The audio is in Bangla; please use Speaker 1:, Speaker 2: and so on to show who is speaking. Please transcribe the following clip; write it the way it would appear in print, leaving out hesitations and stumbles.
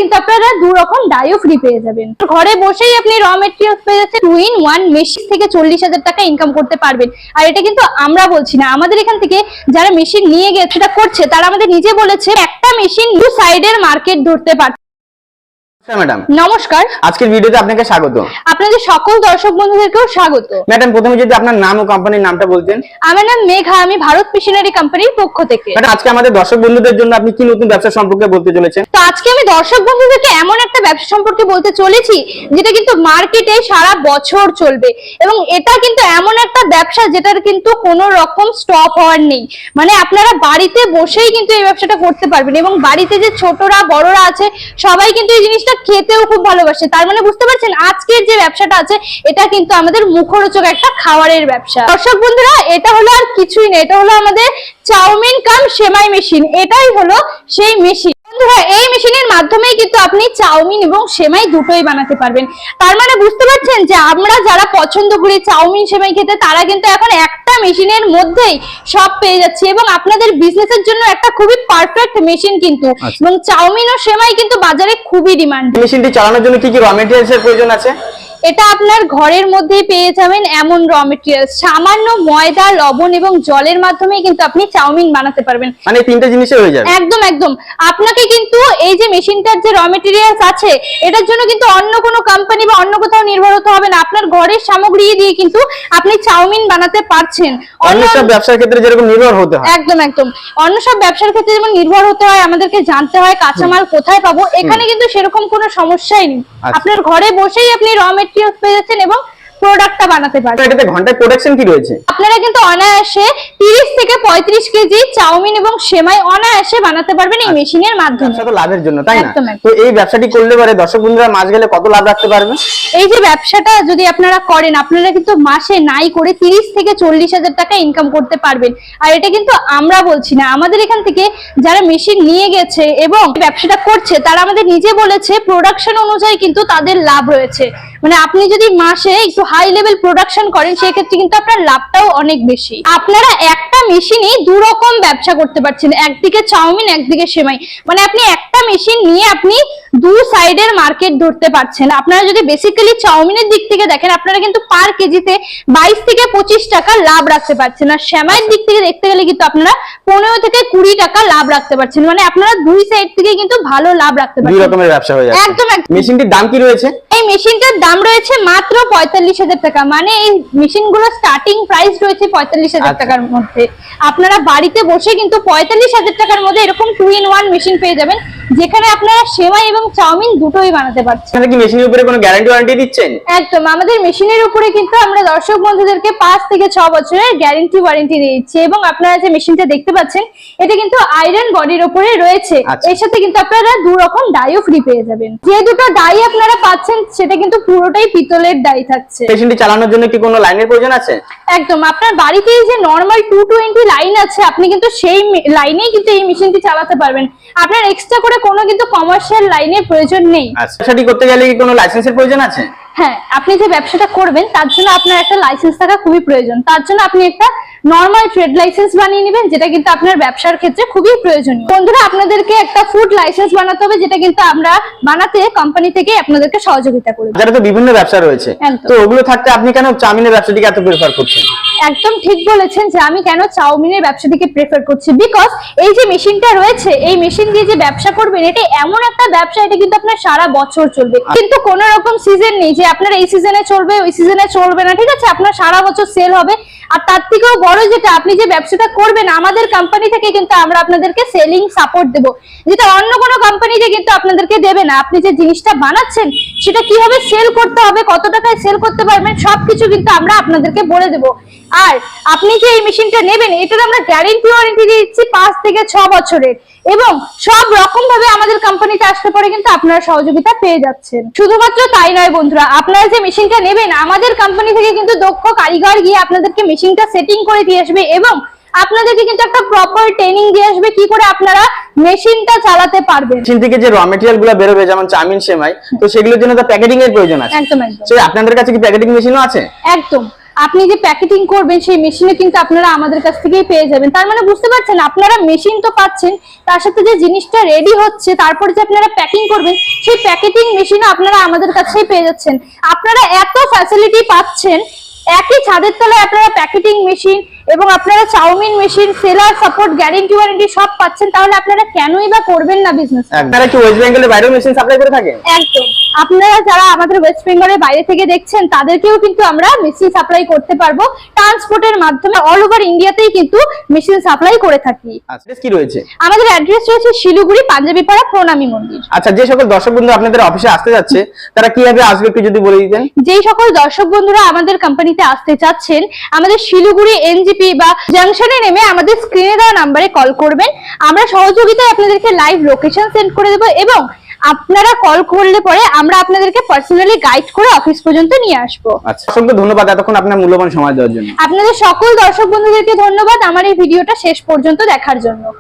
Speaker 1: কিন্তু আপনারা দু রকম ডাইও ফ্রি পেয়ে যাবেন। ঘরে বসেই আপনি র মেটেরিয়ালস পেয়ে যাচ্ছেন। 2-in-1 মেশিন থেকে 40,000 টাকা ইনকাম করতে পারবেন। আর এটা কিন্তু আমরা বলছি না, আমাদের এখান থেকে যারা মেশিন নিয়ে গিয়ে সেটা করছে তারা আমাদের নিজে বলেছে একটা মেশিন দু সাইডের মার্কেট ধরতে পারছে।
Speaker 2: ম্যাডাম
Speaker 1: নমস্কার,
Speaker 2: আজকের ভিডিওতে আপনাকে স্বাগত।
Speaker 1: আপনাদের সকল দর্শক বন্ধুদেরকেও স্বাগত।
Speaker 2: ম্যাডাম প্রথমে যদি আপনার নাম ও কোম্পানির নামটা বলতেন।
Speaker 1: আমার নাম মেঘা, আমি ভারত মেশিনারি কোম্পানির পক্ষ থেকে।
Speaker 2: ম্যাডাম আজকে আমাদের দর্শক বন্ধুদের জন্য আপনি কি নতুন ব্যবসা সম্পর্কে বলতে চলেছেন?
Speaker 1: তো আজকে আমি দর্শক বন্ধুদেরকে এমন একটা ব্যবসা সম্পর্কে বলতে চলেছি যেটা কিন্তু মার্কেটে সারা বছর চলবে, এবং এটা কিন্তু এমন একটা ব্যবসা যেটার কিন্তু কোনো রকম স্টপ হওয়ার নেই। মানে আপনারা বাড়িতে বসেই কিন্তু এই ব্যবসাটা করতে পারবেন, এবং বাড়িতে যে ছোটরা বড়রা আছে সবাই কিন্তু এই জিনিসটা খেতেও খুব ভালোবাসে। তার মানে বুঝতে পারছেন আজকের যে ব্যবসাটা আছে এটা কিন্তু আমাদের মুখরোচক একটা খাবারের ব্যবসা। দর্শক বন্ধুরা, এটা হলো আর কিছুই না, এটা হলো আমাদের চাউমিন কাম সেমাই মেশিন। এটাই হলো সেই মেশিন। বন্ধুরা, এই মেশিনের মাধ্যমেই কিন্তু আপনি চাউমিন এবং সেমাই দুটোই বানাতে পারবেন। তার মানে বুঝতে পারছেন যে আমরা যারা পছন্দ করি চাউমিন সেমাই খেতে তারা কিন্তু এখন একটা মেশিনের মধ্যেই সব পেয়ে যাচ্ছে, এবং আপনাদের বিজনেসের জন্য একটা খুবই পারফেক্ট মেশিন কিন্তু। এবং চাউমিন ও সেমাই কিন্তু বাজারে খুবই ডিমান্ড।
Speaker 2: মেশিনটি চালানোর জন্য কি কি র মেটেরিয়ালস এর প্রয়োজন আছে?
Speaker 1: এটা আপনার ঘরের মধ্যেই পেয়ে যাবেন এমন র মেটেরিয়াল, সামান্য ময়দা, লবণ এবং জলের মাধ্যমে কিন্তু আপনি চাউমিন বানাতে পারবেন।
Speaker 2: মানে তিনটা জিনিসে হয়ে যাবে।
Speaker 1: একদম একদম। আপনাকে কিন্তু এই যে মেশিনটার যে র মেটেরিয়ালস আছে এটার জন্য কিন্তু অন্য কোনো কোম্পানি বা অন্য কোথাও নির্ভর হতে হবে না। আপনার ঘরের সামগ্রী দিয়ে কিন্তু আপনি চাউমিন বানাতে পারছেন।
Speaker 2: অন্য সব ব্যবসার ক্ষেত্রে যেরকম নির্ভর হতে হয়।
Speaker 1: একদম একদম। অন্য সব ব্যবসার ক্ষেত্রে যেমন নির্ভর হতে হয়, আমাদেরকে জানতে হয় কাঁচামাল কোথায় পাবো, এখানে কিন্তু সেরকম কোনো সমস্যাই নেই। আপনার ঘরে বসেই আপনি র মেটেরিয়ালস পেয়ে যাচ্ছেন এবং প্রোডাক্টটা বানাতে পারবেন।
Speaker 2: এটাতে ঘন্টায় প্রোডাকশন কি রয়েছে?
Speaker 1: আপনারা কিন্তু অনায়াসে 30 থেকে 35 কেজি চাউমিন এবং সেমাই অনায়াসে বানাতে পারবেন এই মেশিনের মাধ্যমে।
Speaker 2: ব্যবসা তো লাভের জন্য, তাই না?
Speaker 1: একদম।
Speaker 2: তো এই ব্যবসাটি করলে পরে দর্শক বন্ধুরা মাস গেলে কত লাভ রাখতে পারবেন?
Speaker 1: এই যে ব্যবসাটা যদি আপনারা করেন আপনারা কিন্তু মাসে নাই করে 30 থেকে 40,000 টাকা ইনকাম করতে পারবেন। আর এটা কিন্তু আমরা বলছি না, আমাদের এখান থেকে যারা মেশিন নিয়ে গেছে এবং ব্যবসাটা করছে তারা আমাদের নিজে বলেছে প্রোডাকশন অনুযায়ী কিন্তু তাদের লাভ রয়েছে। মানে আপনি যদি মাসে একটু হাই লেভেল প্রোডাকশন করেন সেই ক্ষেত্রে কিন্তু আপনার লাভটাও অনেক বেশি। আপনারা একটা মেশিনে দু রকম ব্যবসা করতে পারছেন, একদিকে চাউমিন একদিকে সেমাই। মানে আপনি একটা মেশিন নিয়ে আপনি দু সাইডের মার্কেট ধরতে পারছেন। আপনারা যদি বেসিক্যালি চাউমিনের দিক থেকে দেখেন আপনারা কিন্তু পার কেজিতে 22 থেকে 25 টাকা লাভ রাখতে পারছেন, আর সেমাইয়ের দিক থেকে দেখতে গেলে কিন্তু আপনারা 15 থেকে 20 টাকা লাভ রাখতে পারছেন। মানে আপনারা দুই সাইড থেকে কিন্তু ভালো লাভ রাখতে পারছেন।
Speaker 2: দুই রকমের ব্যবসা হয়ে যাচ্ছে।
Speaker 1: একদম।
Speaker 2: মেশিনটির দাম কি রয়েছে?
Speaker 1: এই মেশিনটার দাম রয়েছে মাত্র 45,000 টাকা। মানে এই মেশিনগুলো স্টার্টিং প্রাইস রয়েছে 45,000 টাকার মধ্যে। আপনারা বাড়িতে বসে কিন্তু 45,000 টাকার মধ্যে এরকম 2-in-1 মেশিন পেয়ে যাবেন, যেখানে আপনারা সেমাই এবং চাউমিন দুটোই বানাতে পারছেন।
Speaker 2: আপনারা কি মেশিনের উপরে কোনো গ্যারান্টি ওয়ারেন্টি দিচ্ছেন?
Speaker 1: একদম। আমাদের মেশিনের উপরে কিন্তু আমরা দর্শক বন্ধুদেরকে 5 থেকে 6 বছরের গ্যারান্টি ওয়ারেন্টি দিচ্ছি, এবং আপনারা যে মেশিনটা দেখতে পাচ্ছেন এটা কিন্তু আয়রন বডির উপরে রয়েছে। এর সাথে কিন্তু আপনারা দু রকম ডাইও ফ্রি পেয়ে যাবেন। যে দুটো ডাই আপনারা পাচ্ছেন সেটা কিন্তু পুরোটাই পিতলের ডাই থাকছে।
Speaker 2: মেশিনটি চালানোর জন্য কি কোনো লাইনের প্রয়োজন আছে?
Speaker 1: একদম। আপনার বাড়িতে যে নরমাল 220 লাইন আছে আপনি কিন্তু সেই লাইনেই কিন্তু এই মেশিনটি চালাতে পারবেন। আপনার এক্সট্রা করে কোনো কিন্তু কমার্শিয়াল লাইনের প্রয়োজন নেই।
Speaker 2: আচ্ছা, সেটি করতে গেলে কি কোনো লাইসেন্সের প্রয়োজন আছে?
Speaker 1: হ্যাঁ, আপনি যে ব্যবসাটা করবেন তার জন্য আপনার একটা লাইসেন্স থাকা খুবই প্রয়োজন। তার জন্য আপনি একটা নরমাল ট্রেড লাইসেন্স বানিয়ে নেবেন, যেটা কিন্তু আপনার ব্যবসার ক্ষেত্রে খুবই প্রয়োজনীয়। বন্ধুরা, আপনাদেরকে একটা ফুড লাইসেন্স বানাতে হবে, যেটা কিন্তু আমরা বানাতে কোম্পানি থেকে আপনাদেরকে সহযোগিতা করব।
Speaker 2: যারা তো বিভিন্ন ব্যবসা রয়েছে, তো ওগুলো থাকতে আপনি কেন চাউমিনের ব্যবসাটিকে এত প্রেফার করছেন?
Speaker 1: একদম ঠিক বলেছেন যে আমি কেন চাউমিনের ব্যবসাটিকে প্রেফার করছি। বিকজ এই যে মেশিনটা রয়েছে এই মেশিন দিয়ে যে ব্যবসা করবেন এটা এমন একটা ব্যবসা, এটা কিন্তু আপনার সারা বছর চলবে, কিন্তু কোনো রকম সিজন নেই যে আপনার এই সিজনে চলবে ওই সিজনে চলবে না। ঠিক আছে, আপনার সারা বছর সেল হবে। আর তার থেকেও বড় যেটা, আপনি যে ব্যবসাটা করবেন আমাদের কোম্পানি থেকে কিন্তু আমরা আপনাদেরকে সেলিং সাপোর্ট দেব, যেটা অন্য কোনো কোম্পানিতে কিন্তু আপনাদেরকে দেবে না। আপনি যে জিনিসটা বানাচ্ছেন সেটা কিভাবে সেল করতে হবে, কত টাকায় সেল করতে পারবেন, সবকিছু কিন্তু আমরা আপনাদেরকে বলে দেব। আর আপনি যে এই মেশিনটা নেবেন এটার আমরা গ্যারান্টি ওয়ারেন্টি দিচ্ছি 5 থেকে 6 বছরের, এবং সব রকম ভাবে আমাদের কোম্পানিতে আসতে পারে কিন্তু আপনারা সহযোগিতা পেয়ে যাচ্ছেন। শুধুমাত্র তাই নয় বন্ধুরা, আপনারা যে মেশিনটা নেবেন আমাদের কোম্পানি থেকে কিন্তু দক্ষ কারিগর গিয়ে আপনাদেরকে মেশিনটা সেটিং করে দিয়ে আসবে, এবং আপনাদেরকে কিন্তু একটা প্রপার ট্রেনিং দিয়ে আসবে কি করে আপনারা মেশিনটা চালাতে পারবেন।
Speaker 2: মেশিন থেকে যে র মেটেরিয়াল গুলো বের হবে যেমন চাউমিন সেমাই, তো সেগুলোর জন্য তো প্যাকেটিং এর প্রয়োজন আছে।
Speaker 1: একদম একদম।
Speaker 2: সে আপনাদের কাছে কি প্যাকেটিং মেশিনও আছে?
Speaker 1: একদম। আপনি যে প্যাকেটিং করবেন সেই মেশিনে কিন্তু আপনারা আমাদের কাছ থেকেই পেয়ে যাবেন। তার মানে বুঝতে পারছেন, আপনারা মেশিন তো পাচ্ছেন, তার সাথে যে জিনিসটা রেডি হচ্ছে তারপর যে আপনারা প্যাকিং করবেন সেই প্যাকেটিং মেশিনও আপনারা আমাদের কাছেই পেয়ে যাচ্ছেন। আপনারা এত ফ্যাসিলিটি পাচ্ছেন, একই ছাদের তলায় আপনারা প্যাকেটিং মেশিন এবং আপনারা chowmein machine, seller support, guarantee warranty সব পাচ্ছেন। তাহলে আপনারা কেনই বা করবেন না বিজনেস?
Speaker 2: আপনারা কি ওয়েস্ট বেঙ্গলের বাইরেও মেশিন সাপ্লাই করে থাকেন?
Speaker 1: একদম। আপনারা যারা আমাদের ওয়েস্ট বেঙ্গলের বাইরে থেকে দেখছেন তাদেরকেও কিন্তু আমরা মেশিন সাপ্লাই করতে পারবো ট্রান্সপোর্টের মাধ্যমে। অল ওভার ইন্ডিয়াতেই কিন্তু মেশিন সাপ্লাই করে থাকি।
Speaker 2: আচ্ছা, কি রয়েছে?
Speaker 1: আমাদের অ্যাড্রেস রয়েছে শিলিগুড়ি পাঞ্জাবি পাড়া প্রণামী মন্দির।
Speaker 2: আচ্ছা, যে সকল দর্শক বন্ধু আপনাদের অফিসে আসতে যাচ্ছে তারা কিভাবে আসবে একটু যদি বলে দিতেন।
Speaker 1: যেই সকল দর্শক বন্ধুরা আমাদের কোম্পানিতে আসতে চাচ্ছেন, আমাদের শিলিগুড়ি এনজিপি বা জাংশনে নেমে আমাদের স্ক্রিনে দেওয়া নম্বরে কল করবেন। আমরা সহযোগিতায় আপনাদেরকে লাইভ লোকেশন সেন্ড করে দেবো এবং আপনারা কল করলে পরে আমরা আপনাদেরকে পার্সোনালি গাইড করে অফিস পর্যন্ত নিয়ে আসবো।
Speaker 2: আচ্ছা, অসংখ্য ধন্যবাদ এতক্ষণ আপনার মূল্যবান সময় দেওয়ার জন্য।
Speaker 1: আপনাদের সকল দর্শক বন্ধুদেরকে ধন্যবাদ আমার এই ভিডিওটা শেষ পর্যন্ত দেখার জন্য।